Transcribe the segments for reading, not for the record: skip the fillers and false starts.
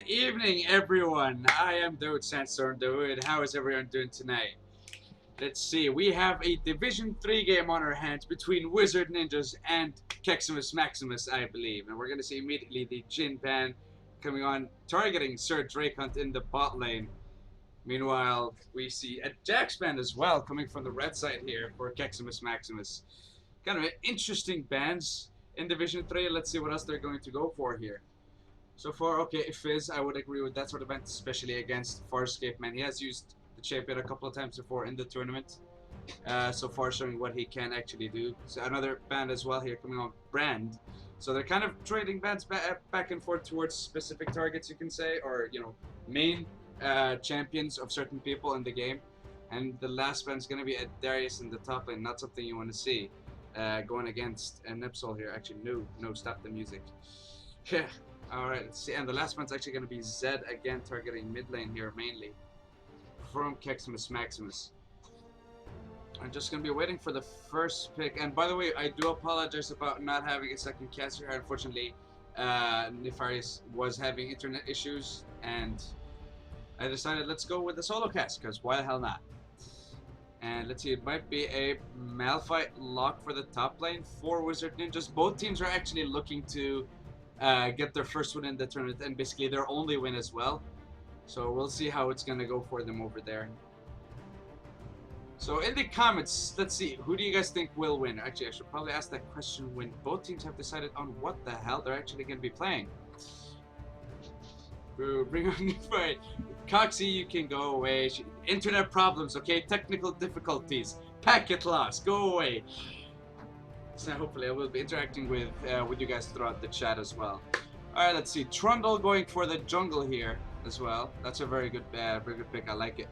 Evening, everyone. I am Dawood Sandstorm Dawood. How is everyone doing tonight? Let's see. We have a Division 3 game on our hands between Wizard Ninjas and Keksimus Maximus, I believe. And we're going to see immediately the Jin Ban coming on, targeting Sir Drake Hunt in the bot lane. Meanwhile, we see a Jax band as well coming from the red side here for Keksimus Maximus. Kind of interesting bands in Division 3. Let's see what else they're going to go for here. So far, okay, Fizz, I would agree with that sort of event, especially against Farscape, man. He has used the champion a couple of times before in the tournament. So far, showing what he can actually do. So another band as well here coming on, Brand. So they're kind of trading bands back and forth towards specific targets, you can say, or, main champions of certain people in the game. And the last band's going to be a Darius in the top lane, not something you want to see. Going against Nipsol here. Actually, no, stop the music. Yeah. Alright, let's see. And the last one's actually going to be Zed again, targeting mid lane here mainly. From Keksimus Maximus. I'm just going to be waiting for the first pick. And by the way, I do apologize about not having a second caster here. Unfortunately, Nefarious was having internet issues. And I decided let's go with the solo cast, because why the hell not? And let's see, it might be a Malphite lock for the top lane for Wizard Ninjas. Both teams are actually looking to get their first win in the tournament and basically their only win as well. So we'll see how it's gonna go for them over there. So in the comments, let's see, who do you guys think will win? Actually, I should probably ask that question when both teams have decided on what the hell they're actually gonna be playing. Bring on the fight. Coxie, you can go away. Internet problems, okay? Technical difficulties. Packet loss, go away. So hopefully I will be interacting with you guys throughout the chat as well. Alright, let's see. Trundle going for the jungle here as well. That's a very good pick. I like it.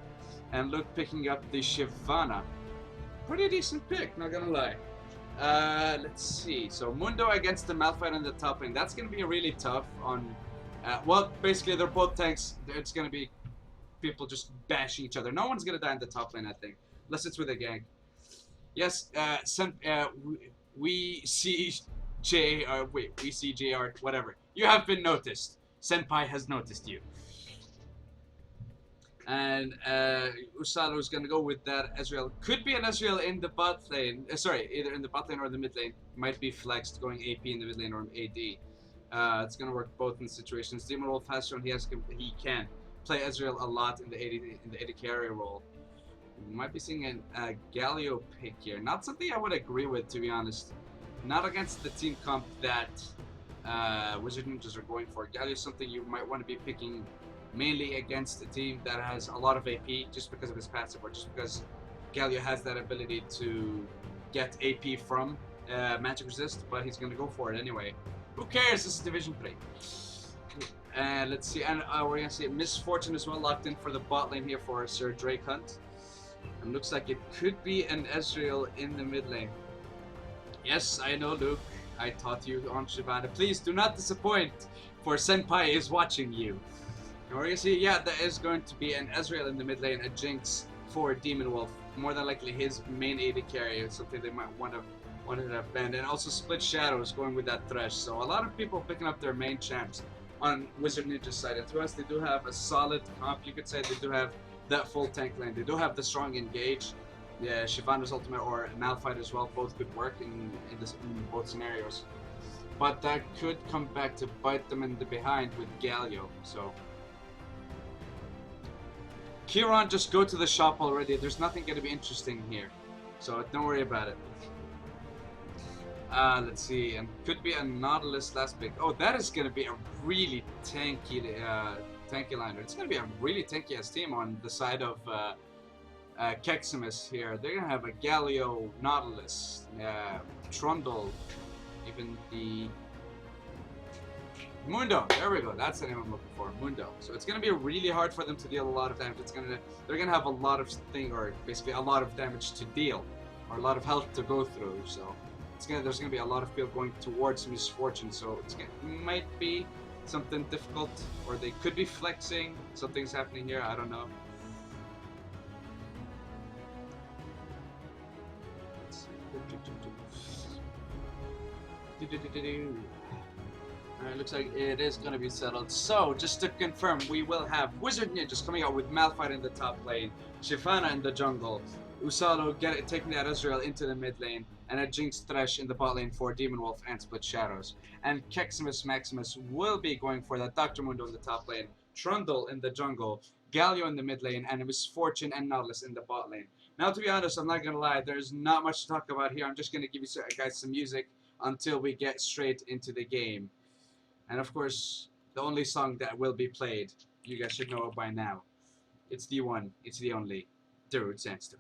And Luke picking up the Shyvana. Pretty decent pick, not gonna lie. Let's see. So Mundo against the Malphite on the top lane. That's gonna be really tough on... well, basically they're both tanks. It's gonna be people just bashing each other. No one's gonna die in the top lane, I think. Unless it's with a gang. Yes, we see we see JR, whatever. You have been noticed. Senpai has noticed you. And Usalo is going to go with that Ezreal. Could be an Ezreal in the bot lane. Sorry, either in the bot lane or the mid lane. Might be flexed going AP in the mid lane or AD. It's going to work both in situations. Demon Wolf has shown he can play Ezreal a lot in the AD carry role. We might be seeing a Galio pick here. Not something I would agree with, to be honest. Not against the team comp that Wizard Ninjas are going for. Galio is something you might want to be picking mainly against a team that has a lot of AP just because of his passive, or just because Galio has that ability to get AP from Magic Resist, but he's going to go for it anyway. Who cares? This is Division 3. And let's see, and we're going to see Misfortune as well locked in for the bot lane here for Sir Drake Hunt. And looks like it could be an Ezreal in the mid lane. Yes, I know, Luke. I taught you on Shyvana. Please do not disappoint, for Senpai is watching you. And we're gonna see, yeah, there is going to be an Ezreal in the mid lane, a Jinx for Demon Wolf. More than likely his main AD carry is something they might want to have banned. And also Split Shadows going with that Thresh. So a lot of people picking up their main champs on Wizard Ninja's side. And to us, they do have a solid comp, you could say. They do have that full tank lane. They do have the strong engage. Yeah, Shyvana's ultimate or Malphite as well, both could work in both scenarios. But that could come back to bite them in the behind with Galio, so... Kieran, just go to the shop already. There's nothing going to be interesting here, so don't worry about it. Let's see, and could be a Nautilus last pick. Oh, that is going to be a really tanky liner. It's going to be a really tanky ass team on the side of Keksimus here. They're going to have a Galio, Nautilus, Trundle, even the Mundo. There we go. That's the name I'm looking for, Mundo. So it's going to be really hard for them to deal a lot of damage. They're going to have a lot of basically a lot of damage to deal, or a lot of health to go through. So there's going to be a lot of people going towards Misfortune. So it might be something difficult, or they could be flexing. Something's happening here. I don't know. Alright, looks like it is going to be settled. So, just to confirm, we will have Wizard Ninjas coming out with Malphite in the top lane, Shivana in the jungle, Usalo taking that Ezreal into the mid lane, and a Jinx Thresh in the bot lane for Demon Wolf and Split Shadows. And Keksimus Maximus will be going for that Dr. Mundo in the top lane, Trundle in the jungle, Galio in the mid lane, and Misfortune and Nautilus in the bot lane. Now, to be honest, I'm not going to lie, there's not much to talk about here. I'm just going to give you guys some music until we get straight into the game. And of course, the only song that will be played, you guys should know it by now. It's the one, it's the only, Darude Sandstone.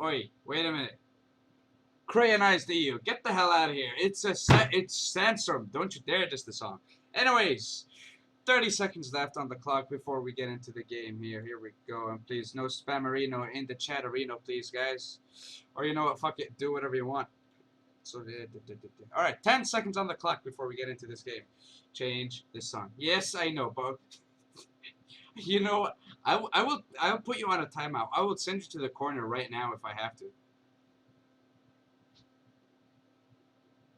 Oi, wait a minute. Crayonized EU, get the hell out of here. It's Sandstorm. Don't you dare diss the song. Anyways, 30 seconds left on the clock before we get into the game here. Here we go. And please, no spammerino in the chat arena, please, guys. Or you know what, fuck it, do whatever you want. So, alright, 10 seconds on the clock before we get into this game. Change this song. Yes, I know, but you know what? I will put you on a timeout. I will send you to the corner right now if I have to.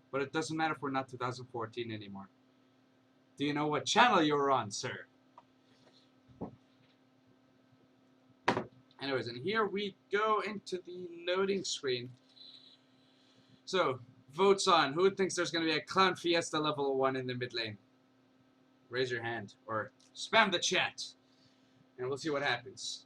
But it doesn't matter if we're not 2014 anymore. Do you know what channel you're on, sir? Anyways, and here we go into the loading screen. So, votes on. Who thinks there's going to be a Clown Fiesta level 1 in the mid lane? Raise your hand or spam the chat. And we'll see what happens.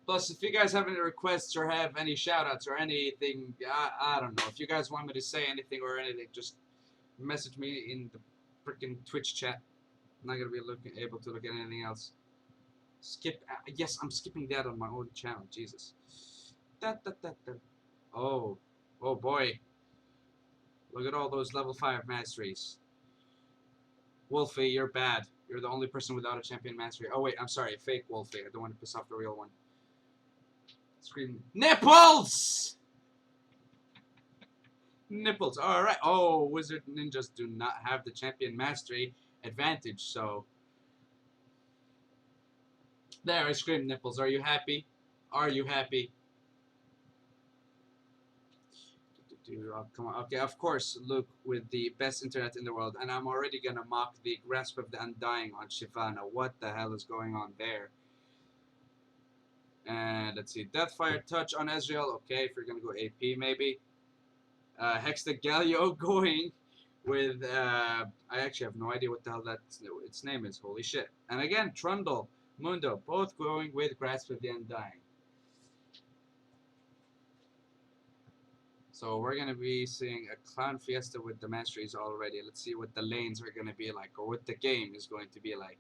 Plus, if you guys have any requests or have any shoutouts or anything, I don't know. If you guys want me to say anything or anything, just message me in the freaking Twitch chat. I'm not going to be able to look at anything else. Skip. Yes, I'm skipping that on my own channel. Jesus. Oh boy. Look at all those level 5 masteries. Wolfie, you're bad. You're the only person without a champion mastery. Oh wait, I'm sorry, fake Wolfie. I don't want to piss off the real one. Scream nipples! Nipples. Alright. Oh, Wizard Ninjas do not have the champion mastery advantage, so there, I screamed nipples. Are you happy? Are you happy? Oh, come on. Okay, of course, Luke with the best internet in the world, and I'm already gonna mock the Grasp of the Undying on Shivana. What the hell is going on there? And let's see, Deathfire Touch on Ezreal. Okay, if you're gonna go AP maybe. Hex the Galio going with I actually have no idea what the hell its name is. Holy shit! And again, Trundle, Mundo, both going with Grasp of the Undying. So we're gonna be seeing a Clown Fiesta with the Masteries already. Let's see what the lanes are gonna be like, or what the game is going to be like.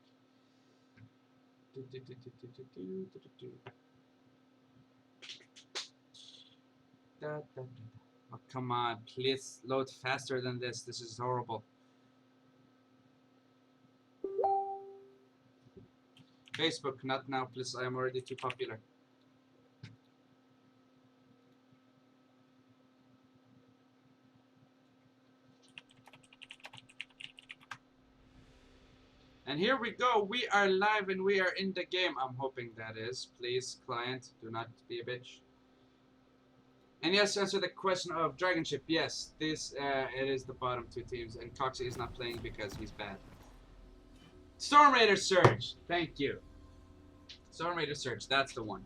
Oh, come on, please load faster than this. This is horrible. Facebook, not now, please. I am already too popular. And here we go. We are live and we are in the game. I'm hoping that is. Please, client, do not be a bitch. And yes, to answer the question of Dragon Ship, yes, this it is the bottom two teams, and Coxie is not playing because he's bad. Storm Raider Surge, thank you. Storm Raider Surge, that's the one.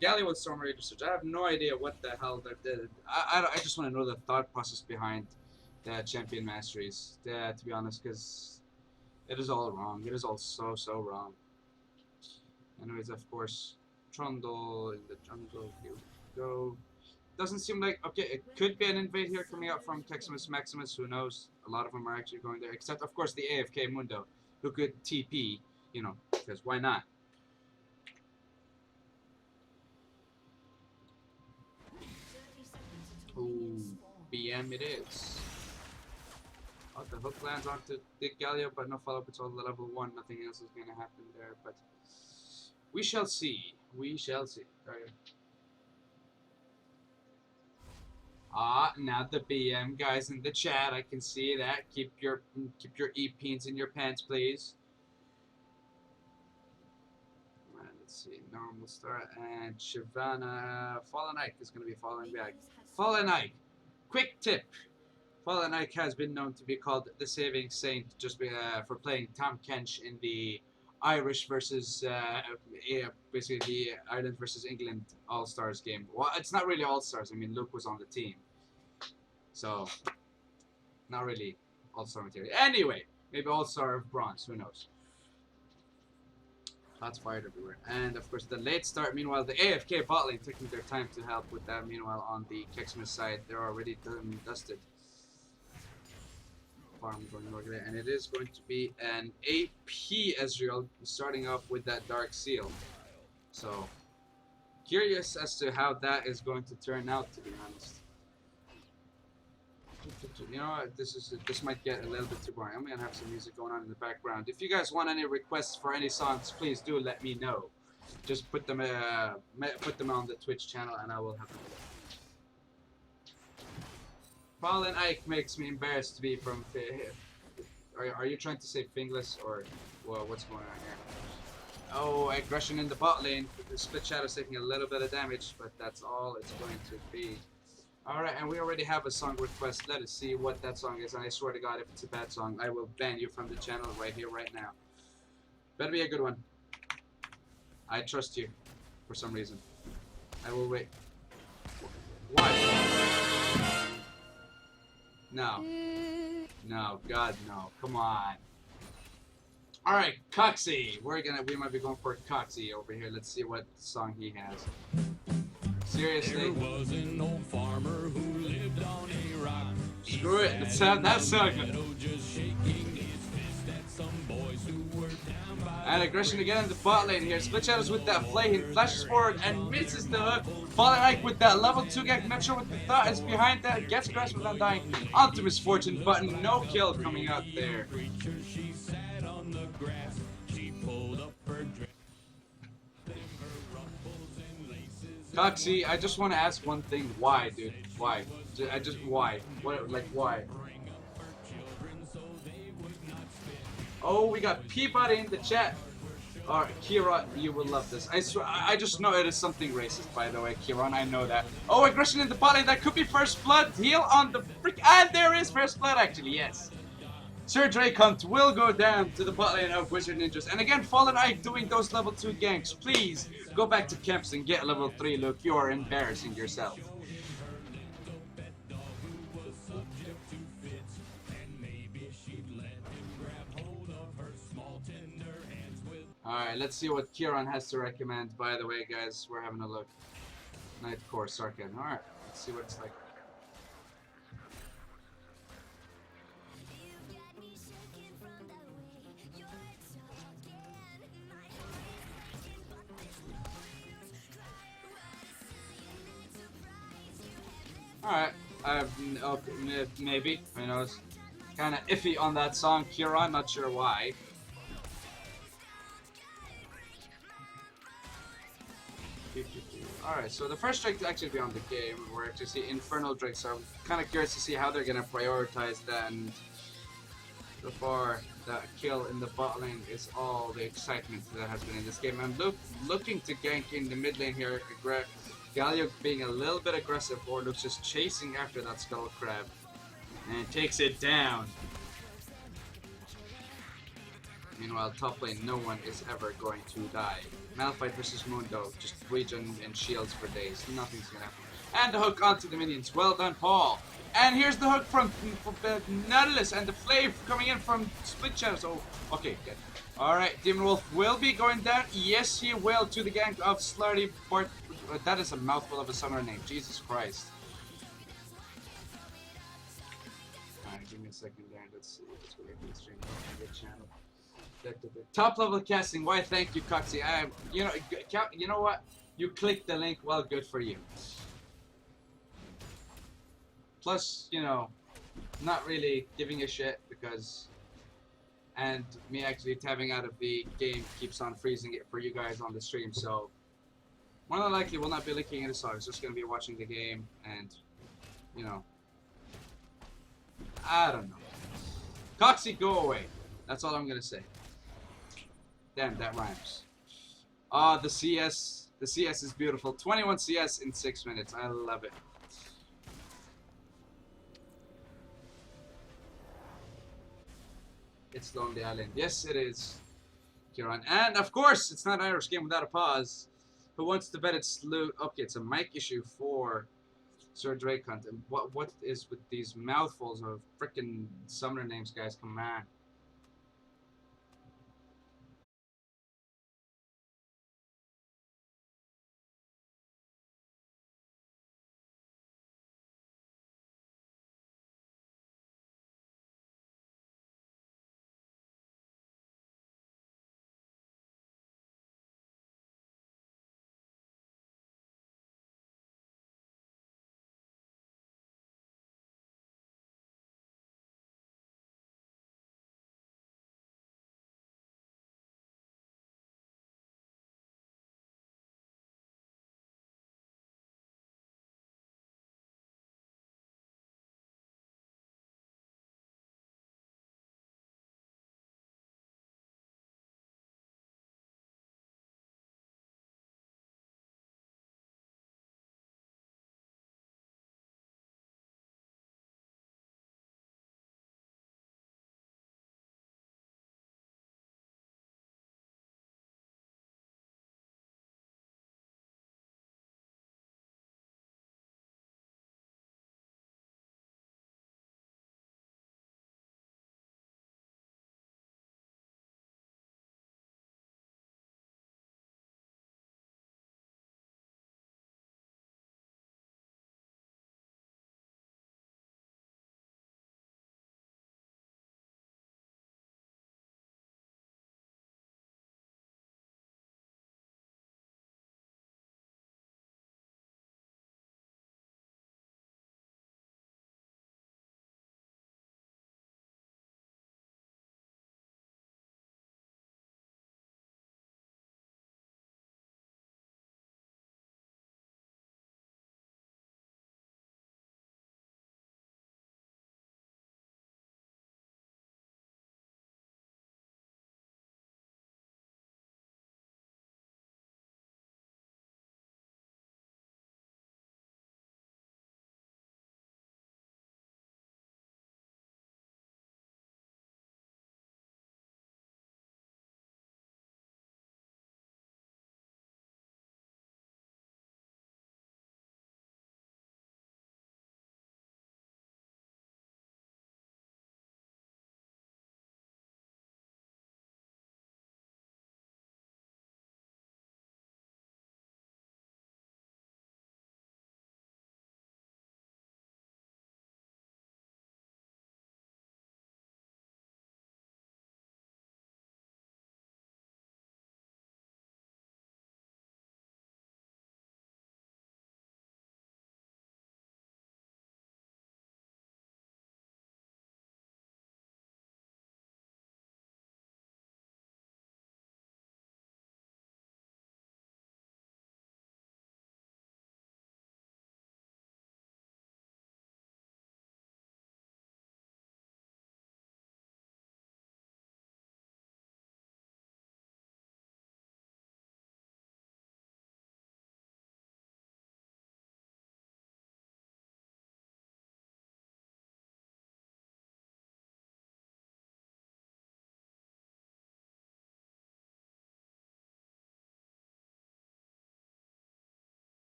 Galley with Storm Raider Surge. I have no idea what the hell they did. I just want to know the thought process behind the Champion Masteries, to be honest, because it is all wrong. It is all so wrong. Anyways, of course, Trundle in the jungle. Here we go. Doesn't seem like... Okay, it could be an invade here coming out from Keksimus, Maximus. Who knows? A lot of them are actually going there. Except, of course, the AFK Mundo, who could TP, you know, because why not? Ooh, BM it is. Oh, the hook lands onto the Galio, but no follow-up. It's all the level 1. Nothing else is going to happen there, but we shall see. We shall see. Now the BM guys in the chat, I can see that. Keep your E-Peens in your pants, please. Alright, let's see. Normal start and Shyvana. Fallen Ike is going to be falling back. Fallen Ike. Quick tip. Fallen Ike has been known to be called the saving saint just for playing Tom Kench in the Irish versus basically the Ireland versus England All-Stars game. Well, it's not really All-Stars. I mean, Luke was on the team, so not really All-Star material. Anyway, maybe All-Star of bronze. Who knows? Shots fired everywhere, and of course the late start. Meanwhile, the AFK bot lane taking their time to help with that. Meanwhile, on the Keksimus side, they're already done and dusted. Farm going over there, and it is going to be an AP Ezreal starting off with that Dark Seal. So curious as to how that is going to turn out, to be honest. You know, this might get a little bit too boring. I'm gonna have some music going on in the background. If you guys want any requests for any songs, please do let me know. Just put them on the Twitch channel, and I will have them. Fallen Ike makes me embarrassed to be from... Are you trying to say Fingless, or well, what's going on here? Oh, aggression in the bot lane. The Split Shadow's taking a little bit of damage, but that's all it's going to be. Alright, and we already have a song request. Let us see what that song is, and I swear to God, if it's a bad song, I will ban you from the channel right here, right now. Better be a good one. I trust you, for some reason. I will wait. Why? No. No, God, no. Come on. Alright, Coxie. We might be going for Coxie over here. Let's see what song he has. Seriously? There was an old farmer who lived on a rock. Screw it. Let's have that song. And aggression again in the bot lane here. Split Shadows with that play. He flashes forward and misses the hook. Fallen Ike with that level 2 gag. Not sure what the thought is behind that. Gets Grasp with Undying. Onto Misfortune button. No kill coming out there. Coxie, I just want to ask one thing. Why, dude? Why? Why? What? Like, why? Oh, we got Peabody in the chat. Alright, Kira, you will love this. I swear, I just know it is something racist, by the way, Kieran. I know that. Oh, aggression in the bot lane. That could be first blood. Heal on the freak. And there is first blood, actually, yes. Sir Dracunt will go down to the bot lane of Wizard Ninjas. And again, Fallen Ike doing those level 2 ganks. Please go back to camps and get level 3, Luke. You are embarrassing yourself. Alright, let's see what Kieran has to recommend. By the way, guys, we're having a look. Night Core Sarkin. Alright, let's see what it's like. Alright, okay, maybe, who knows. Kinda iffy on that song, Kieran, not sure why. Alright, so the first Drake to actually be on the game, we're actually see Infernal Drake, so I'm kinda curious to see how they're gonna prioritize that, and so far, that kill in the bot lane is all the excitement that has been in this game. I'm looking to gank in the mid lane here. Galio being a little bit aggressive, or looks just chasing after that Skull Crab. And takes it down. Meanwhile, top lane, no one is ever going to die. Malphite versus Mundo, just regen and shields for days. Nothing's gonna happen. And the hook onto the minions. Well done, Paul. And here's the hook from Nautilus, and the flame coming in from Split Channels. Oh, okay, good. Alright, Demon Wolf will be going down. Yes, he will, to the gank of Slurdy Bart. That is a mouthful of a summoner name. Jesus Christ. Alright, give me a second there. Let's see. Let's go to the stream. Good channel. Top level casting. Why? Thank you, Coxie. You know what? You clicked the link. Well, good for you. Plus, you know, not really giving a shit because, and me actually tabbing out of the game keeps on freezing it for you guys on the stream. So more than likely, we'll not be linking any songs. Just gonna be watching the game, and you know, I don't know. Coxie, go away. That's all I'm gonna say. Damn, that rhymes. Ah, the CS. The CS is beautiful. 21 CS in 6 minutes. I love it. It's Lonely Island. Yes, it is, Kieran. And of course, it's not Irish Game Without a Pause. Who wants to bet it's loot? Okay, it's a mic issue for Sir Dracunt. And what is with these mouthfuls of freaking summoner names, guys? Come on.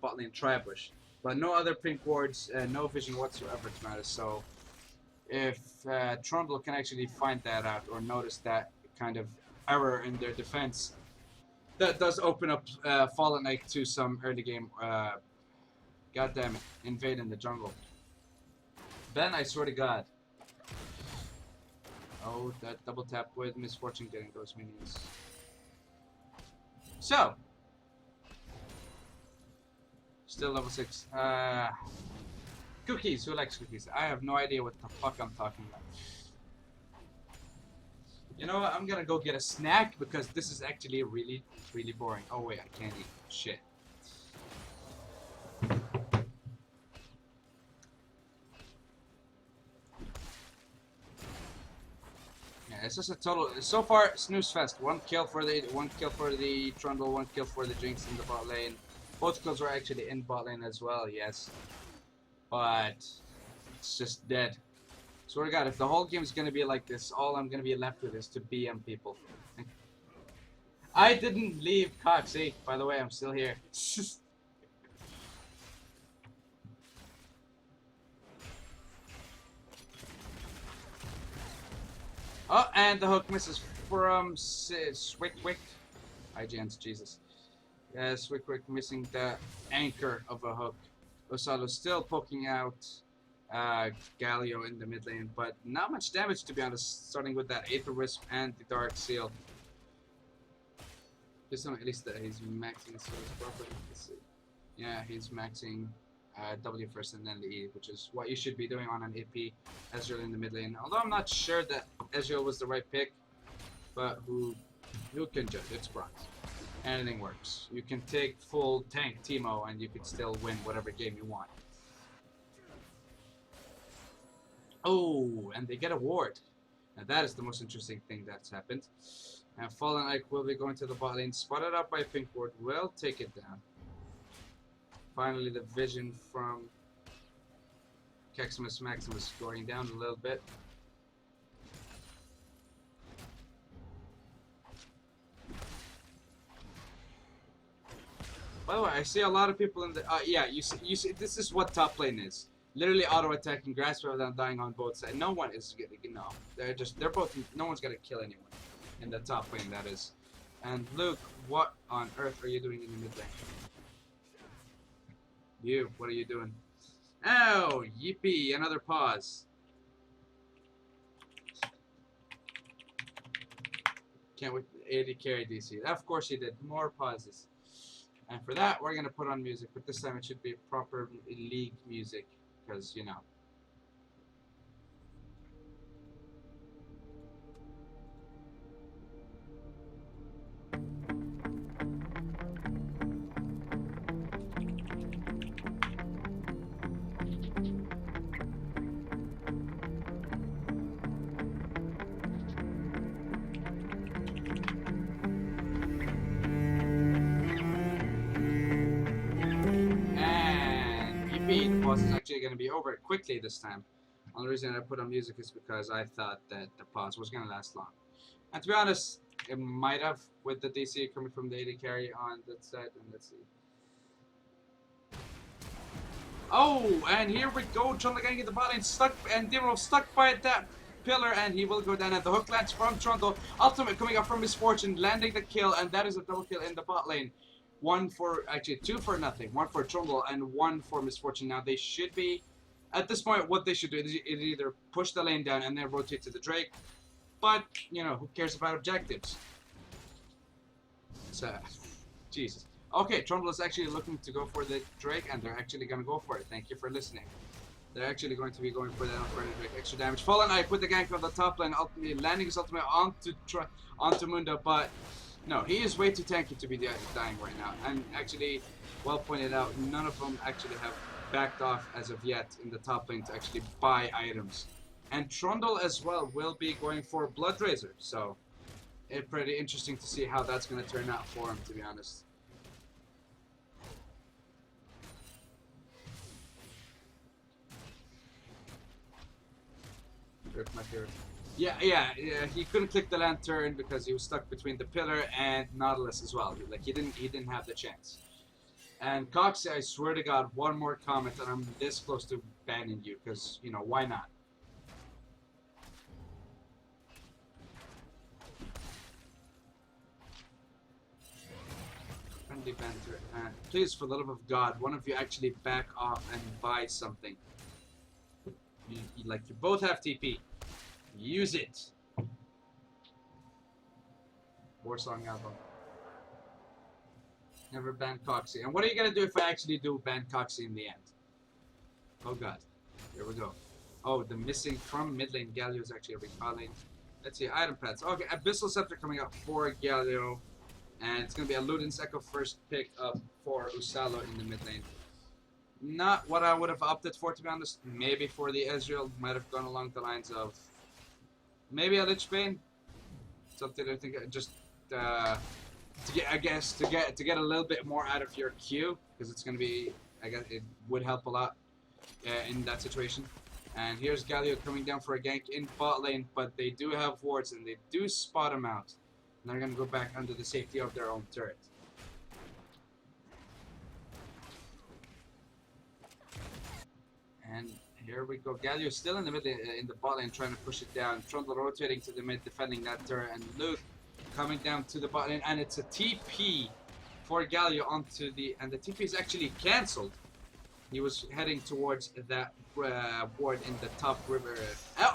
bot lane Tribush. But no other pink wards, no vision whatsoever to matter. So if Trundle can actually find that out or notice that kind of error in their defense, that does open up Fallen Knight to some early game. God damn it, invade in the jungle. Ben, I swear to God. Oh, that double tap with Misfortune getting those minions. So, still level 6. Cookies. Who likes cookies? I have no idea what the fuck I'm talking about. You know what? I'm gonna go get a snack because this is actually really, really boring. Oh wait, I can't eat. Shit. Yeah, it's just a total. So far, snooze fest. One kill for the Trundle, one kill for the Jinx in the bot lane. Both kills were actually in bot lane as well. Yes, but it's just dead. Swear to God, if the whole game is gonna be like this, all I'm gonna be left with is to BM people. I didn't leave Cox. See, by the way, I'm still here. Oh, and the hook misses from Swick. IGN's Jesus. Yeah, Swick missing the anchor of a hook. Osalo still poking out Galio in the mid lane, but not much damage to be honest, starting with that Aether Wisp and the Dark Seal. Just at least that he's maxing skills properly. Let's see. Yeah, he's maxing W first and then the E, which is what you should be doing on an AP Ezreal in the mid lane. Although I'm not sure that Ezreal was the right pick, but who can judge? It's bronze. Anything works. You can take full tank Teemo and you can still win whatever game you want. Oh, and they get a ward. Now that is the most interesting thing that's happened. And Fallen Ike will be going to the bot lane, spotted out by Pink Ward, will take it down. Finally, the vision from Keksimus Maximus going down a little bit. By the way, I see a lot of people in the yeah. You see, this is what top lane is. Literally auto attacking, grasp without dying on both sides. No one is gonna they're both. No one's gonna kill anyone in the top lane. That is. And Luke, what on earth are you doing in the mid lane? You, what are you doing? Oh, yippee! Another pause. Can't wait. 80 carry DC. Of course he did. More pauses. And for that, we're gonna put on music, but this time it should be proper league music, because you know. The boss is actually going to be over quickly this time. Only reason I put on music is because I thought that the pause was going to last long. And to be honest, it might have with the DC coming from the 80 carry on that side. And let's see. Oh, and here we go. Trundle getting in the bot lane, stuck, and Dimrov stuck by that pillar, and he will go down. And the hook lands from Trundle. Ultimate coming up from Misfortune, landing the kill, and that is a double kill in the bot lane. Two for nothing. One for Trundle and one for Misfortune. Now they should be, at this point, what they should do is either push the lane down and then rotate to the Drake. But, you know, who cares about objectives? So, Jesus. Okay, Trundle is actually looking to go for the Drake, and they're actually going to go for it. Thank you for listening. They're actually going to be going for that on Drake. Extra damage. Fallen Eye put the gank on the top lane, ultimately landing his ultimate onto Mundo, but no, he is way too tanky to be dying right now. And actually, well pointed out, none of them actually have backed off as of yet in the top lane to actually buy items. And Trundle as well will be going for Blood Razor. So, it's pretty interesting to see how that's going to turn out for him, to be honest. My favorite. Yeah, he couldn't click the lantern because he was stuck between the pillar and Nautilus as well. Like he didn't have the chance. And Coxie, I swear to God, one more comment and I'm this close to banning you, because, you know, why not? Friendly banter. And please, for the love of God, one of you actually back off and buy something. You both have TP. Use it. Warsong album. Never ban Coxie. And what are you gonna do if I actually do ban Coxie in the end? Oh god. Here we go. Oh, the missing from mid lane Galio is actually recalling. Let's see, item pads. Okay, Abyssal Scepter coming up for Galio. And it's gonna be a Ludin's Echo first pick up for Usalo in the mid lane. Not what I would have opted for, to be honest. Maybe for the Ezreal, might have gone along the lines of maybe a Lich Bane. Something I think just to get a little bit more out of your queue, because it's gonna be, I guess it would help a lot in that situation. And here's Galio coming down for a gank in bot lane, but they do have wards and they do spot him out. And they're gonna go back under the safety of their own turret. And here we go. Galio still in the mid in the bot lane trying to push it down. Trundle rotating to the mid, defending that turret, and Luke coming down to the bot lane, and it's a TP for Galio onto the, and the TP is actually cancelled. He was heading towards that ward in the top river.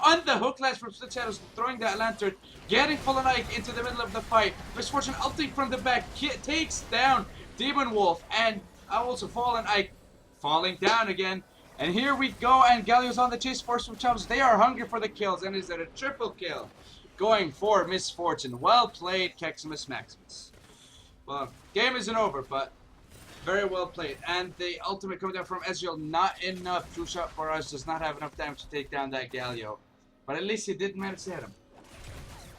On the hook lash from Split Shadows, throwing that lantern, getting Fallen Ike into the middle of the fight. Misfortune ulting from the back, takes down Demon Wolf, and also Fallen Ike falling down again. And here we go, and Galio's on the chase for some Shadows. They are hungry for the kills, and is it a triple kill? Going for Misfortune. Well played, Keksimus Maximus. Well, game isn't over, but very well played. And the ultimate coming down from Ezreal, not enough. True shot for us, does not have enough damage to take down that Galio. But at least he did manage to hit him.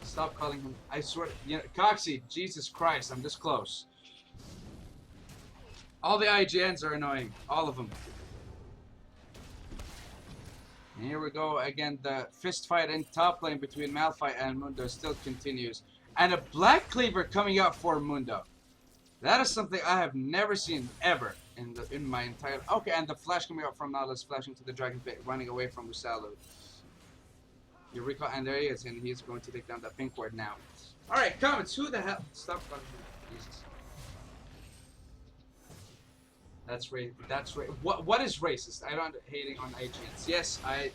Stop calling him. I swear, you know, Coxie, Jesus Christ, I'm this close. All the IGNs are annoying. All of them. And here we go again. The fist fight in top lane between Malphite and Mundo still continues. And a Black Cleaver coming out for Mundo. That is something I have never seen ever in my entire... Okay, and the flash coming out from Nautilus, flashing to the Dragon Pit, running away from Usalo. Eureka, and there he is, and he's going to take down that pink ward now. Alright, comments, who the hell... Stop calling me. Jesus. That's what is racist? I don't hating on IGNs. Yes, I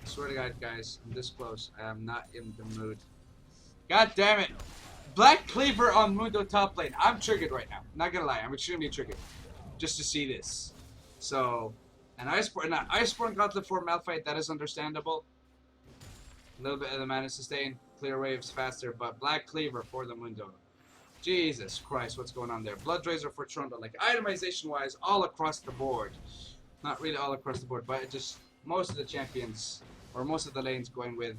swear to God, guys, I'm this close. I am not in the mood. God damn it! Black Cleaver on Mundo top lane. I'm triggered right now. Not gonna lie, I'm extremely triggered. Just to see this. So, an Iceborne Gauntlet for Malphite, that is understandable. A little bit of the mana sustain, clear waves faster, but Black Cleaver for the Mundo. Jesus Christ, what's going on there? Blood Razor for Trundle, like itemization-wise, all across the board. Not really all across the board, but it just most of the champions, or most of the lanes going with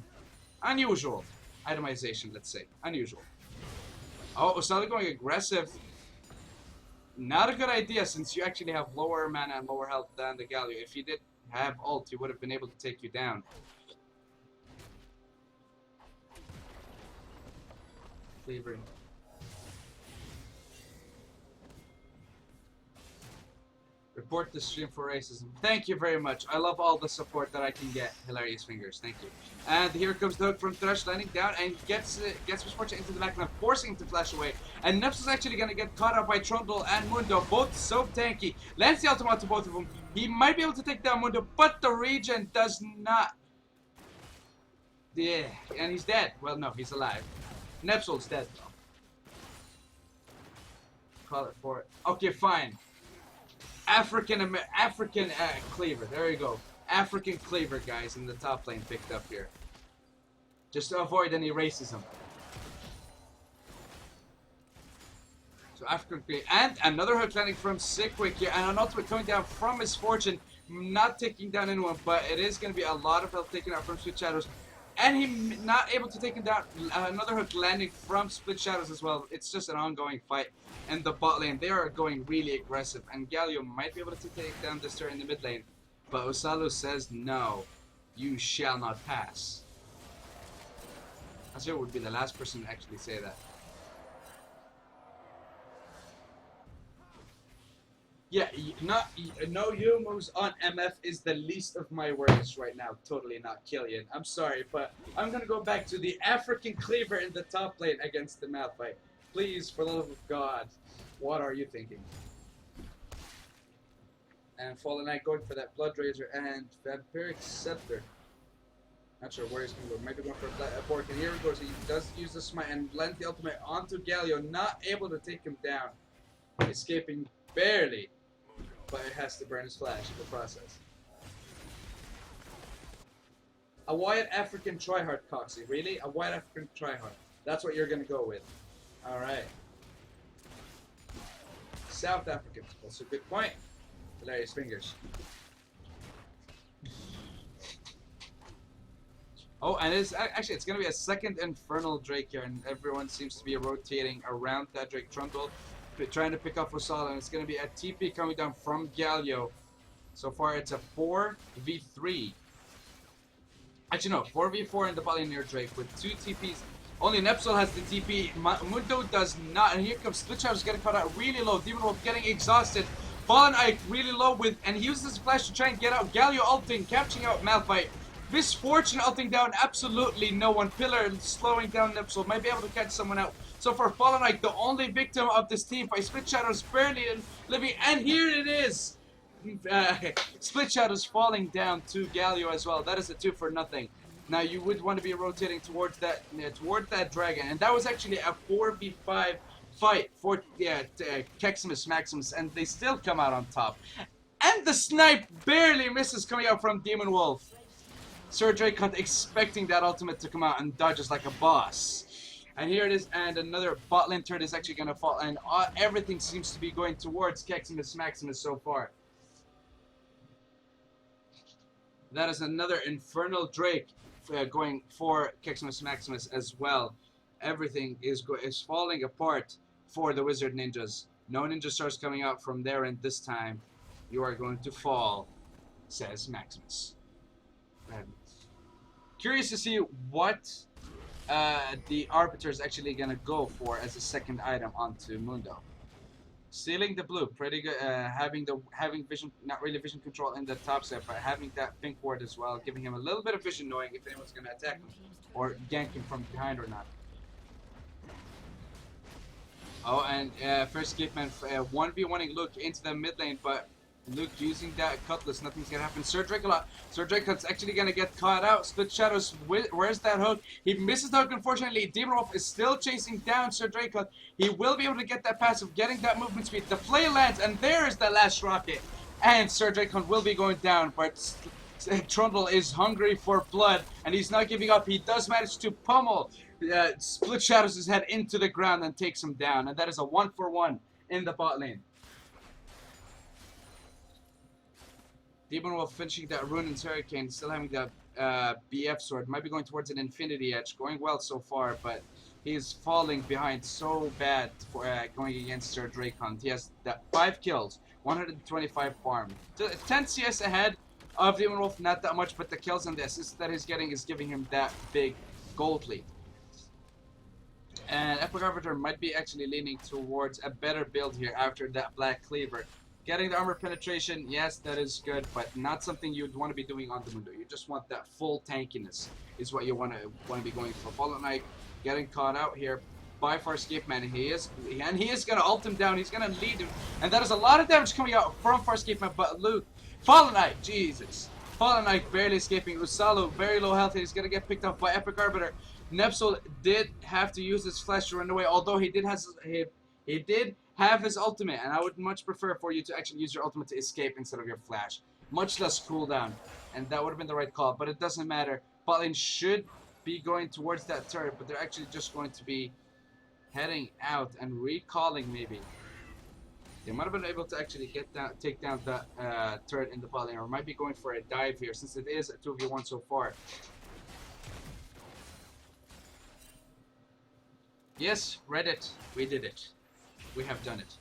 unusual itemization, let's say. Unusual. Oh, Usala going aggressive. Not a good idea since you actually have lower mana and lower health than the Galio. If you did have ult, he would have been able to take you down. Cleaver. Report the stream for racism. Thank you very much. I love all the support that I can get. Hilarious fingers. Thank you. And here comes the hook from Thresh, landing down and gets Misfortune into the back line, forcing him to flash away. And Nips is actually going to get caught up by Trundle and Mundo, both so tanky. Lands the ultimate to both of them. He might be able to take down Mundo, but the regen does not. Yeah, and he's dead. Well, no, he's alive. Nepsol's dead, though. Call it for it. Okay, fine. African Cleaver. There you go. African Cleaver, guys, in the top lane picked up here. Just to avoid any racism. So African Cleaver. And another hook landing from Sickwick here. And an ultimate coming down from Misfortune. Not taking down anyone, but it is going to be a lot of health taken out from Split Shadows. And he not able to take him down. Another hook landing from Split Shadows as well. It's just an ongoing fight. And the bot lane, they are going really aggressive. And Galio might be able to take down this turret in the mid lane. But Usalo says, no, you shall not pass. Azir would be the last person to actually say that. Yeah, no humans on MF is the least of my worries right now. Totally not Killian. I'm sorry, but I'm gonna go back to the African cleaver in the top lane against the Malphite. Please, for the love of God, what are you thinking? And Fallen Knight going for that Blood Razor and Vampiric Scepter. Not sure where he's going to go. Maybe going for a Bork. And here he goes. He does use the smite and lands the ultimate onto Galio. Not able to take him down. Escaping barely. But it has to burn his flash in the process. A white African tryhard, Coxie. Really? A white African tryhard. That's what you're going to go with. Alright. South African. That's a good point. Hilarious fingers. Oh, and it's actually it's gonna be a second Infernal Drake here, and everyone seems to be rotating around that Drake Trundle, trying to pick up Rosala, and it's gonna be a TP coming down from Galio. So far, it's a 4v3. Actually, no, 4v4 in the Pioneer Drake with 2 TPs. Only Nepsol has the TP. Mundo does not, and here comes Split Shadows getting caught out really low. Demon Wolf getting exhausted. Fallen Ike really low with, and he uses his flash to try and get out. Galio ulting, catching out Malphite. Misfortune ulting down absolutely no one. Pillar slowing down Nepsol. Might be able to catch someone out. So for Fallen Ike, the only victim of this team by Split Shadows barely living. And here it is. Split Shadows falling down to Galio as well. That is a 2 for nothing. Now you would want to be rotating towards that dragon. And that was actually a 4v5 fight for Keksimus, Maximus. And they still come out on top. And the snipe barely misses coming out from Demon Wolf. Sir Drakehunt expecting that ultimate to come out and dodges like a boss. And here it is, and another bot lane turret is actually going to fall, and everything seems to be going towards Keksimus Maximus so far. That is another Infernal Drake going for Keksimus Maximus as well. Everything is falling apart for the Wizard Ninjas. No Ninja Stars coming out from their end this time. You are going to fall, says Maximus. Curious to see what the Arbiter is actually going to go for as a second item onto Mundo. Stealing the blue, pretty good. Having vision, not really vision control in the top set, but having that pink ward as well, giving him a little bit of vision, knowing if anyone's going to attack him or gank him from behind or not. Oh, and first Caveman 1v1ing Luke into the mid lane, but Luke using that cutlass, nothing's gonna happen. Sir Drakehunt's actually gonna get caught out. Split Shadows, where's that hook? He misses the hook, unfortunately. Demon Wolf is still chasing down Sir Drakehunt. He will be able to get that passive, getting that movement speed. The play lands, and there is the last rocket. And Sir Drakehunt will be going down, but Trundle is hungry for blood, and he's not giving up. He does manage to pummel Split Shadows' head into the ground and takes him down. And that is a 1-for-1 in the bot lane. Demon Wolf finishing that Ruin's Hurricane, still having that BF sword. Might be going towards an Infinity Edge. Going well so far, but he's falling behind so bad for going against Sir Drakehunt. He has that 5 kills, 125 farm. 10 CS ahead of Demon Wolf, not that much, but the kills and the assists that he's getting is giving him that big gold lead. And Epic Arbiter might be actually leaning towards a better build here after that Black Cleaver. Getting the armor penetration, yes, that is good, but not something you'd want to be doing on the Mundo. You just want that full tankiness is what you want to be going for. Fallen Knight getting caught out here by Farscape Man. He is gonna ult him down. He's gonna lead him, and that is a lot of damage coming out from Farscape Man. But Luke, Fallen Knight, Jesus, Fallen Knight barely escaping. Usalo very low health. He's gonna get picked up by Epic Arbiter. Nepsol did have to use his flash to run away, although he did have his ultimate, and I would much prefer for you to actually use your ultimate to escape instead of your flash. Much less cooldown, and that would have been the right call, but it doesn't matter. Bot lane should be going towards that turret, but they're actually just going to be heading out and recalling maybe. They might have been able to actually take down the turret in the bot lane, or might be going for a dive here, since it is a 2v1 so far. Yes, Reddit, we did it. We have done it.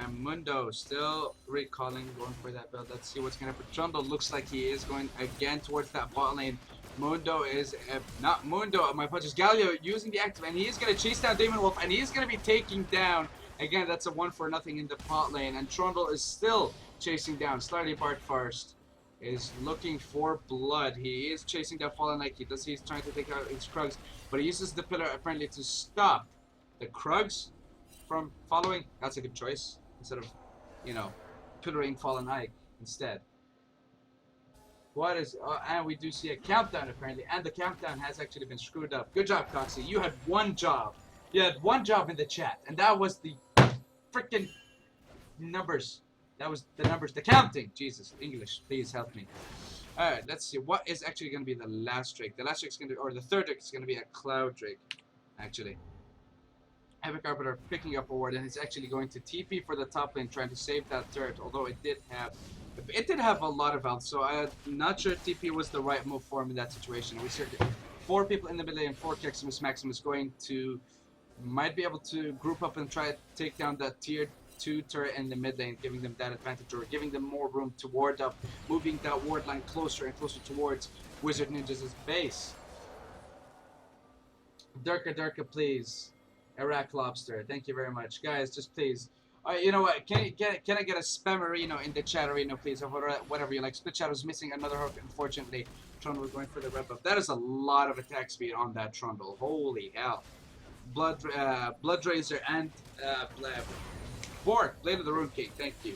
And Mundo still recalling, going for that build. Let's see what's going to happen. Trundle looks like he is going again towards that bot lane. Mundo is, not Mundo, my apologies, Galio using the active, and he is going to chase down Demon Wolf, and he is going to be taking down Again, that's a 1-for-0 in the pot lane, and Trundle is still chasing down. Slightly Bart first is looking for blood. He is chasing down Fallen Knight. He's trying to take out his Krugs, but he uses the pillar apparently to stop the Krugs from following. That's a good choice instead of, you know, pillaring Fallen Ike instead. What is, and we do see a countdown apparently, and the countdown has actually been screwed up. Good job, Coxie. You had one job. You had one job in the chat, and that was the freaking numbers. That was the numbers, the counting. Jesus, English, please help me. Alright, let's see. What is actually going to be the last Drake? The last Drake is going to be, or the third Drake is going to be a Cloud Drake, actually. Epic Arbiter picking up a ward, and it's actually going to TP for the top lane, trying to save that turret, although it did have a lot of health, so I'm not sure TP was the right move for him in that situation. We see 4 people in the mid lane, 4 Keksimus. Maximus going to, might be able to group up and try to take down that tier 2 turret in the mid lane, giving them that advantage, or giving them more room to ward up, moving that ward line closer and closer towards Wizard Ninjas' base. Durka, please. Iraq Lobster, thank you very much. Guys, just please. You know what? Can I get a spam arena in the chat arena, please, or whatever you like. Split Shadow's missing another hook, unfortunately. Trundle going for the rep up. That is a lot of attack speed on that Trundle. Holy hell. Bloodrazor and Bork, Blade of the Rune King, thank you.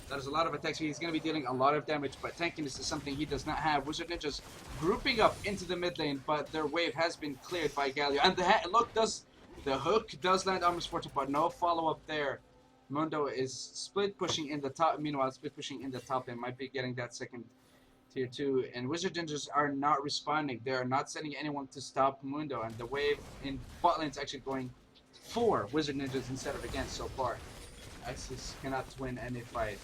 That is a lot of attack speed. He's going to be dealing a lot of damage, but tankiness is something he does not have. Wizard Ninjas grouping up into the mid lane, but their wave has been cleared by Galio. And the hook does land on Misfortune, but no follow-up there. Mundo is split pushing in the top. Meanwhile, split pushing in the top lane might be getting that second tier 2. And Wizard Ninjas are not responding. They are not sending anyone to stop Mundo. And the wave in bot lane is actually going for Wizard Ninjas instead of against so far. ISIS cannot win any fight.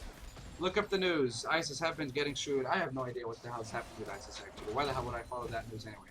Look up the news. ISIS have been getting screwed. I have no idea what the hell is happening with ISIS actually. Why the hell would I follow that news anyway?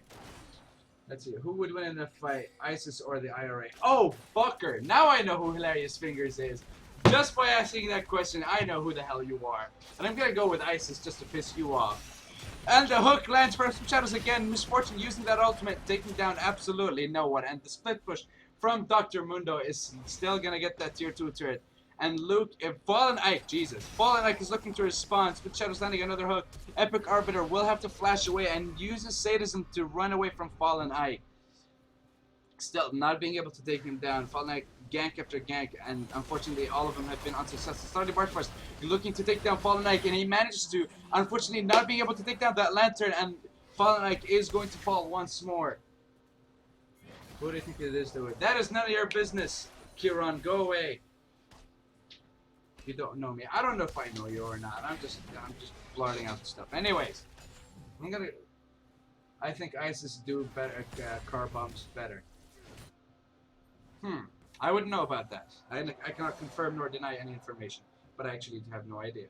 Let's see, who would win in the fight, ISIS or the IRA? Oh, fucker! Now I know who Hilarious Fingers is. Just by asking that question, I know who the hell you are. And I'm gonna go with ISIS just to piss you off. And the hook lands for some shadows again. Misfortune using that ultimate, taking down absolutely no one. And the split push from Dr. Mundo is still gonna get that tier 2 turret. And Luke, Fallen Ike, Jesus. Fallen Ike is looking to respond. Split Shadow's landing another hook. Epic Arbiter will have to flash away and uses sadism to run away from Fallen Ike. Still not being able to take him down. Fallen Ike gank after gank, and unfortunately all of them have been unsuccessful. Starting Bart first, looking to take down Fallen Ike, and he manages to, unfortunately not being able to take down that lantern, and Fallen Ike is going to fall once more. Who do you think it is doing? That is none of your business, Kieran. Go away. You don't know me. I don't know if I know you or not. I'm just blurting out stuff. Anyways, I think ISIS do better, car bombs better. I wouldn't know about that. I cannot confirm nor deny any information, but I actually have no idea.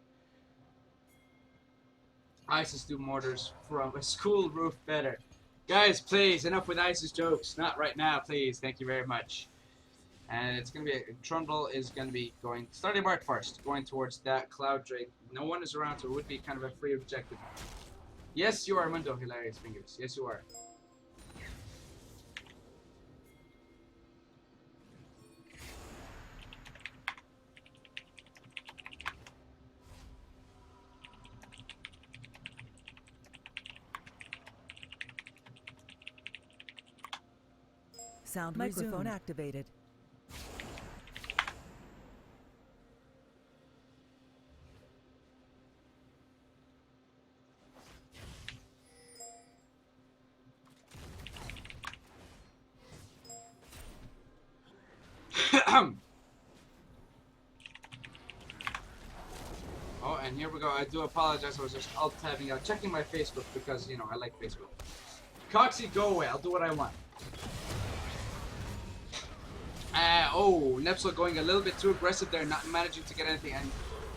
ISIS do mortars from a school roof better. Guys, please, enough with ISIS jokes. Not right now, please. Thank you very much. And it's going to be, Trundle is going to be going, starting Bart first, going towards that Cloud Drake. No one is around, so it would be kind of a free objective. Yes, you are, Mundo, Hilarious Fingers. Yes, you are. Sound microphone activated. Oh, and here we go. I do apologize. I was just alt-tabbing out, checking my Facebook because, you know, I like Facebook. Coxie, go away. I'll do what I want. Oh, Nepsel going a little bit too aggressive there, not managing to get anything.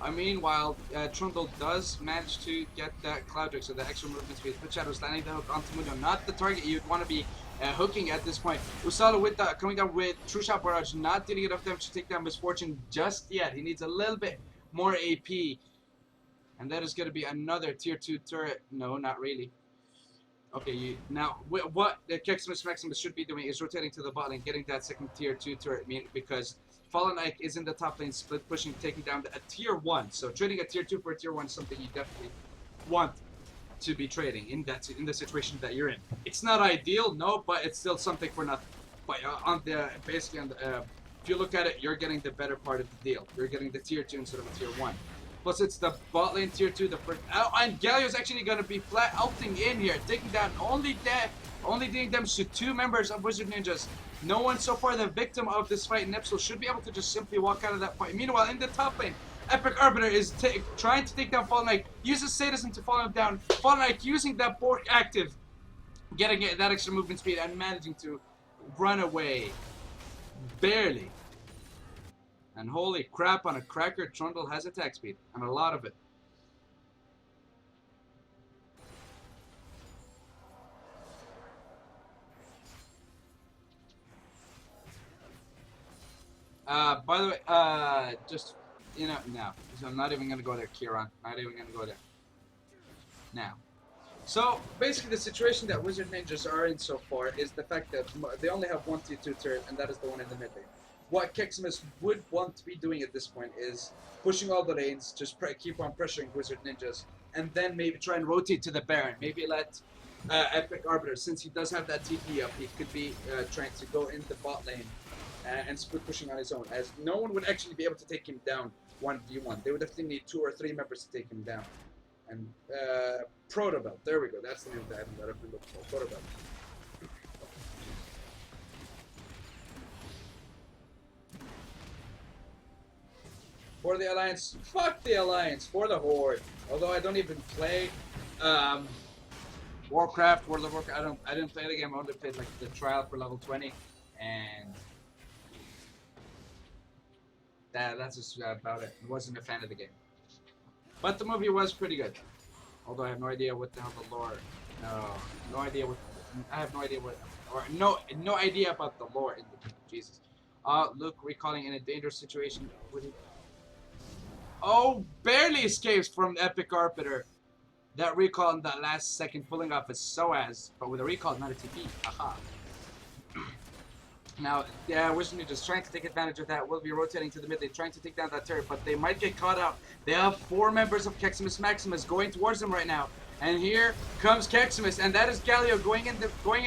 And meanwhile, Trundle does manage to get that Cloud Drake, so the extra movement speed. Split Shadow's landing the hook onto Mundo. Not the target you'd want to be hooking at this point. Usala with that, coming down with True Shot Barrage, not dealing enough damage to take down Misfortune just yet. He needs a little bit more AP. And that is going to be another tier 2 turret. No, not really. Okay, now what the Keksimus Maximus should be doing is rotating to the bot lane, getting that second tier 2 turret, because Fallen Ike is in the top lane, split pushing, taking down a tier 1. So trading a tier 2 for a tier 1 is something you definitely want to be trading in the situation that you're in. It's not ideal, no, but it's still something for nothing. But basically if you look at it, you're getting the better part of the deal. You're getting the tier 2 instead of a tier 1. Plus, it's the bot lane tier 2. And Galio's actually going to be flat ulting in here, taking down only doing damage to 2 members of Wizard Ninjas. No one so far the victim of this fight. Nepsil should be able to just simply walk out of that fight. Meanwhile, in the top lane, Epic Arbiter is trying to take down Fallen Knight, uses Sadism to follow him down. Fallen Knight using that Bork active, getting that extra movement speed and managing to run away. Barely. And holy crap, on a cracker, Trundle has attack speed, and a lot of it. By the way, just, no. So I'm not even going to go there, Kieran. Not even going to go there. Now. So, basically the situation that Wizard Ninjas are in so far is the fact that they only have one tier 2 turret, and that is the one in the mid lane. What Keksimus would want to be doing at this point is pushing all the lanes, just keep on pressuring Wizard Ninjas, and then maybe try and rotate to the Baron. Maybe let Epic Arbiter, since he does have that TP up, he could be trying to go in the bot lane and split pushing on his own, as no one would actually be able to take him down 1v1. They would definitely need 2 or 3 members to take him down. And Protobelt, there we go, that's the name of the item that I've been looking for, Protobelt. For the Alliance, fuck the Alliance, for the Horde. Although I don't even play Warcraft, World of Warcraft, I didn't play the game, I only played like the trial for level 20, and that's just about it. I wasn't a fan of the game. But the movie was pretty good. Although I have no idea what the hell the lore. No idea what. I have no idea what. Or no idea about the lore in the game. Jesus. Luke recalling in a dangerous situation. Oh, barely escapes from Epic Arbiter. That recall in that last second, pulling off his SOAS, but with a recall, not a TP. Aha. Now, Wizard Ninjas trying to take advantage of that. Will be rotating to the mid lane, trying to take down that turret, but they might get caught out. They have 4 members of Keksimus Maximus going towards them right now. And here comes Keksimus, and that is Galio going in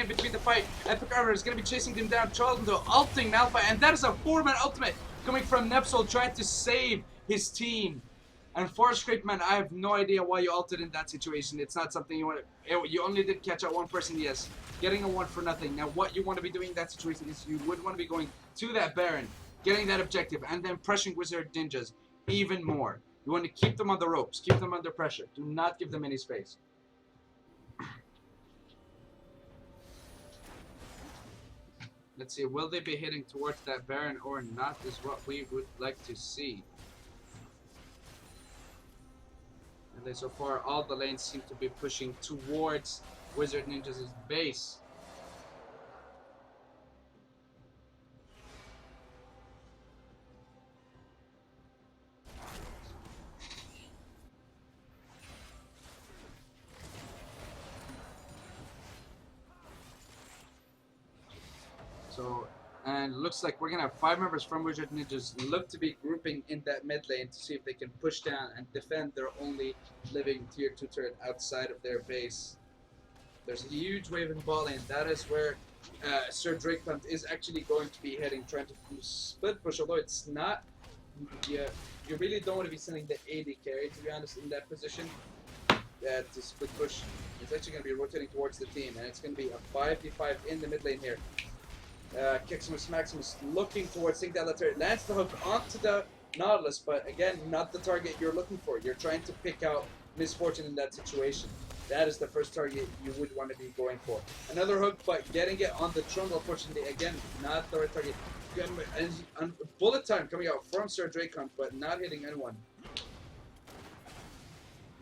between the fight. Epic Arbiter is going to be chasing them down. Charlton ulting Malphite, and that is a 4-man ultimate coming from Nepsil, trying to save his team. And Forest Scrapeman, I have no idea why you ulted in that situation. It's not something you want to... You only did catch out 1 person, yes. Getting a 1 for nothing. Now, what you want to be doing in that situation is you would want to be going to that Baron, getting that objective, and then pressuring Wizard Ninjas even more. You want to keep them on the ropes, keep them under pressure. Do not give them any space. Let's see, will they be hitting towards that Baron or not is what we would like to see. And then so far, all the lanes seem to be pushing towards Wizard Ninjas' base. So, and looks like we're going to have 5 members from Wizard Ninjas look to be grouping in that mid lane to see if they can push down and defend their only living tier 2 turret outside of their base. There's a huge wave in ball lane. That is where Sir Drakepunt is actually going to be heading, trying to split push, although it's not. You really don't want to be sending the AD carry, to be honest, in that position. To split push. It's actually going to be rotating towards the team, and it's going to be a 5v5 in the mid lane here. Keksimus Maximus looking towards taking down that turret. Lands the hook onto the Nautilus, but again, not the target you're looking for. You're trying to pick out Misfortune in that situation. That is the first target you would want to be going for. Another hook, but getting it on the Trundle, unfortunately, again, not the right target. And bullet time coming out from Sir Drakehunt, but not hitting anyone.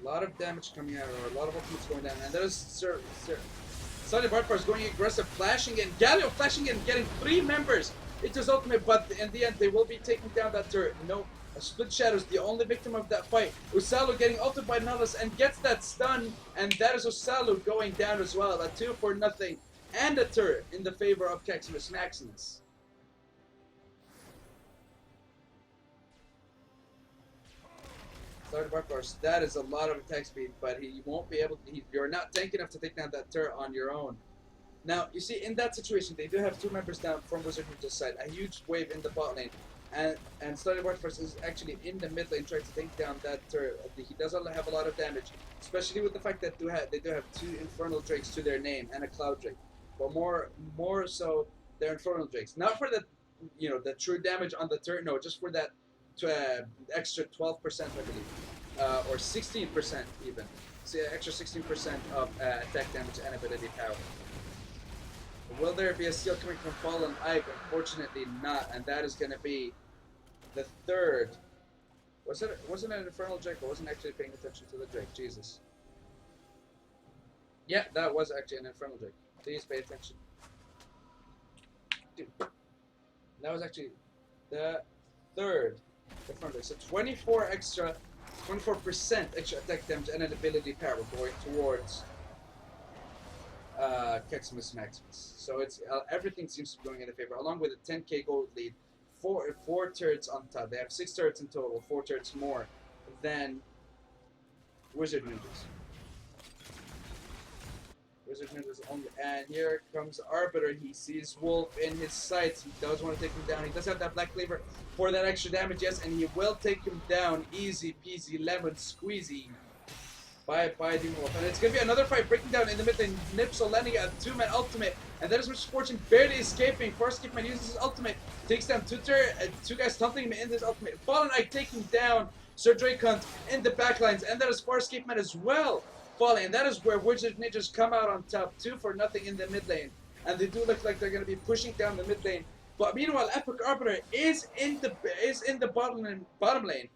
A lot of damage coming out, or a lot of ultimates going down, and that is Sir Sunny Bartbar is going aggressive, flashing in. Galio flashing in, getting 3 members into his ultimate, but in the end, they will be taking down that turret. No, Split Shadow's the only victim of that fight. Usalu getting ulted by Nautilus and gets that stun, and that is Usalu going down as well. A 2 for nothing, and a turret in the favor of Keksimus Maximus. Starting bar force. That is a lot of attack speed, but he won't be able to. You're not tank enough to take down that turret on your own. Now, you see, in that situation, they do have 2 members down from Wizard Ninja's side. A huge wave in the bot lane. And Starting bar force is actually in the mid lane trying to take down that turret. He doesn't have a lot of damage, especially with the fact that they do have 2 Infernal Drakes to their name and a Cloud Drake. But more so, they're Infernal Drakes. Not for the, the true damage on the turret, no, just for that extra 12%, I believe, or 16% even. So extra 16% of attack damage and ability power. Will there be a steal coming from Fallen Ike? Unfortunately not, and that is going to be the third. Wasn't it an Infernal Drake? I wasn't actually paying attention to the Drake. Jesus. Yeah, that was actually an Infernal Drake. Please pay attention. Dude, that was actually the third Infernal Drake. So 24% extra attack damage and an ability power going towards Keksimus Maximus. So it's everything seems to be going in their favor, along with a 10k gold lead, four turrets on top. They have 6 turrets in total, 4 turrets more than Wizard Ninjas. Wizard Ninjas only, and here comes Arbiter. He sees Wolf in his sights. He does want to take him down. He does have that Black Cleaver for that extra damage, yes, and he will take him down. Easy peasy lemon squeezy. By Demon Wolf. And it's going to be another fight breaking down in the mid lane. Nipso landing a 2-man ultimate. And that is Misfortune barely escaping. Farscapeman uses his ultimate. Takes down 2 guys taunting him in his ultimate. Fallen Ike taking down Sir Drakehunt in the backlines. And that is Farscapeman as well. Falling. And that is where Wizard Ninjas come out on top. 2-0 in the mid lane. And they do look like they're going to be pushing down the mid lane. But meanwhile, Epic Arbiter is in the bottom lane.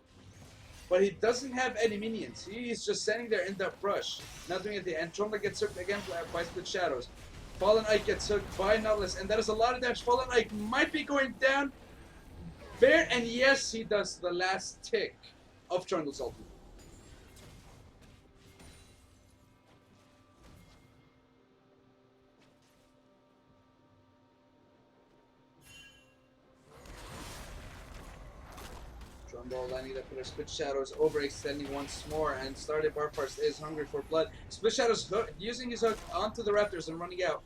But he doesn't have any minions. He's just standing there in that brush, not doing anything. And Tromba gets hooked again by Split Shadows. Fallen Ike gets hooked by Nautilus, and that is a lot of damage. Fallen Ike might be going down. Fair, and yes, he does the last tick of Trundle's ultimate. Trumbull landing that for Split Shadows, overextending once more, and Started Barfars is hungry for blood. Split Shadows using his hook onto the Raptors and running out.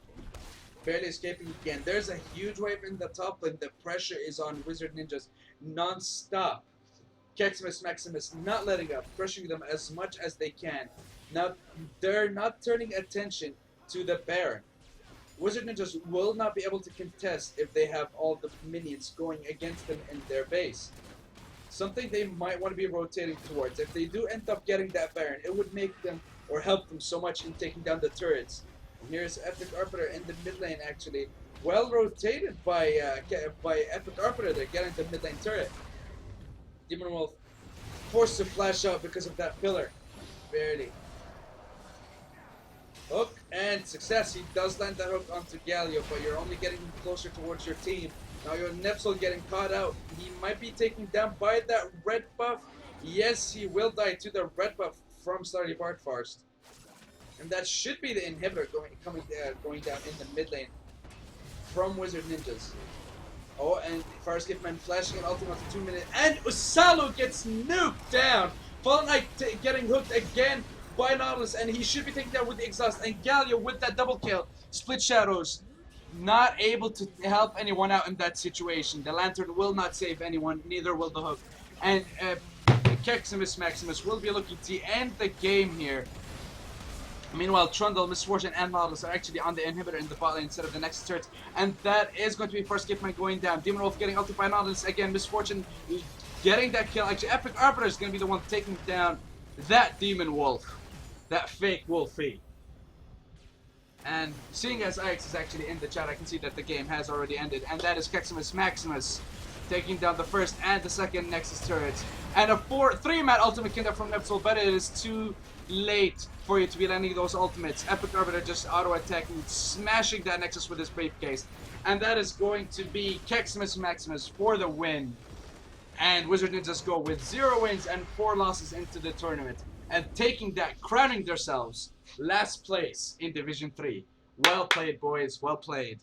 Barely escaping again. There's a huge wave in the top lane. The pressure is on Wizard Ninjas non-stop. Keksimus Maximus not letting up, pressuring them as much as they can. Now, they're not turning attention to the Baron. Wizard Ninjas will not be able to contest if they have all the minions going against them in their base. Something they might want to be rotating towards. If they do end up getting that Baron, it would make them, or help them so much in taking down the turrets. And here's Epic Arbiter in the mid lane actually. Well rotated by Epic Arbiter. They're getting the mid lane turret. Demon Wolf forced to flash out because of that pillar. Barely. Hook and success. He does land that hook onto Galio, but you're only getting closer towards your team. Now your Nepsol getting caught out. He might be taken down by that red buff. Yes, he will die to the red buff from Starry Bartfarst. And that should be the inhibitor going down in the mid lane from Wizard Ninjas. Oh, and Farscape Man flashing an ultimate for 2 minutes. And Usalo gets nuked down. Fallen Knight getting hooked again by Nautilus. And he should be taken down with the exhaust. And Galio with that double kill. Split Shadows not able to help anyone out in that situation. The Lantern will not save anyone. Neither will the hook. And Keksimus Maximus will be looking to end the game here. Meanwhile, Trundle, Misfortune, and Nautilus are actually on the inhibitor in the bot lane instead of the next turret. And that is going to be first Skipman going down. Demon Wolf getting ulted by Nautilus. Again, Misfortune getting that kill. Actually, Epic Arbiter is going to be the one taking down that Demon Wolf. That fake Wolfie. And seeing as Ix is actually in the chat, I can see that the game has already ended. And that is Keksimus Maximus taking down the first and the second Nexus turrets. And a 3-man ultimate came down from Nepsol, but it is too late for you to be landing those ultimates. Epic Arbiter just auto-attacking, smashing that Nexus with his briefcase. And that is going to be Keksimus Maximus for the win. And Wizard Ninjas go with 0 wins and 4 losses into the tournament. And taking that, crowning themselves last place in Division 3. Well played, boys. Well played.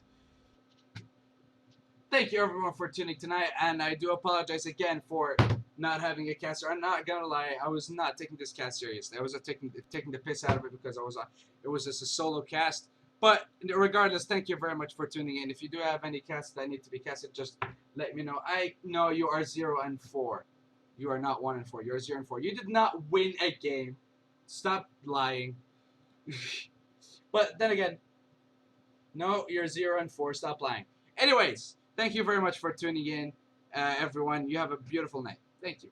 Thank you, everyone, for tuning tonight. And I do apologize again for not having a caster. I'm not gonna lie, I was not taking this cast seriously. I was taking the piss out of it because it was just a solo cast. But regardless, thank you very much for tuning in. If you do have any casts that need to be casted, just let me know. I know you are 0 and 4. You are not 1 and 4. You're 0 and 4. You did not win a game. Stop lying. But then again, no, you're 0 and 4. Stop lying. Anyways, thank you very much for tuning in, everyone. You have a beautiful night. Thank you.